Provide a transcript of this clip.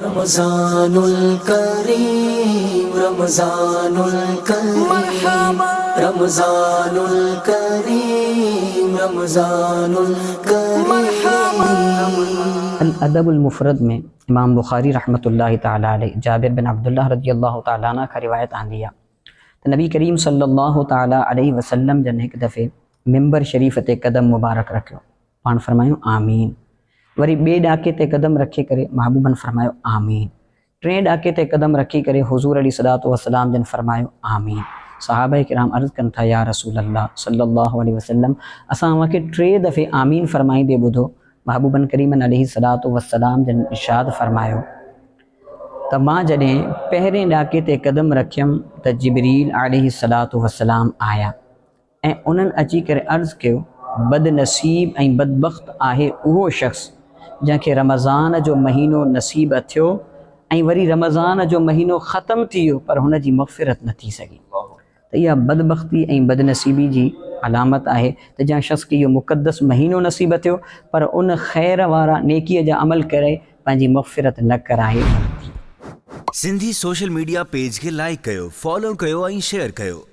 रमज़ानुल करीम रमज़ानुल करीम रमज़ानुल करीम रमज़ानुल करीम। अल अदबुल मुफ़रद में इमाम बुखारी रहमतुल्लाहि ताला अलैह जाबिर बिन अब्दुल्लाह रज़ियल्लाहु ताला अन्हु का रिवायत आंदिया तो नबी करीम सल्लल्लाहु ताला अलैहि वसल्लम जन एक दफ़े मिंबर शरीफ ते कदम मुबारक रखियो पाण फरमायो आमीन। वरी बे डाके ते कदम रखे करे महबूबन फरमायो आमीन। टे डाके ते कदम रखी करे हुजूर अलैहिस्सलातु वस्सलाम जन फरमायो आमीन। सहाबा किराम अर्ज़ कन था या रसूल अल्लाह सल्लल्लाहु अलैहि वसल्लम असां के टे दफ़े आमीन फरमाई दे ॿुधो। महबूबन करीमन अलैहिस्सलातु वस्सलाम जन इरशाद फरमायो त मां जॾहिं पहिरें डाके ते कदम रखियमि त जिब्रील अलैहिस्सलातु वस्सलाम आया ऐं उन्हनि अची करे अर्ज़ कयो बदनसीब ऐं बदबख्त आहे उहो शख़्स जंहिंखे रमज़ान जो महीनो नसीब थियो ऐं वरी रमज़ान जो महीनो ख़त्म थी वियो पर हुन जी मग़फ़िरत न थी सघी। त इहा बदबख्ती ऐं बदनसीबी जी अलामत आहे त जंहिं शख़्स खे इहो मुक़द्दस महीनो नसीब थियो पर उन ख़ैर वारा नेकीअ जा अमल करे पंहिंजी मग़फ़िरत न कराए। सिंधी सोशल मीडिया पेज के लाइक कयो, फॉलो कयो ऐं शेयर कयो।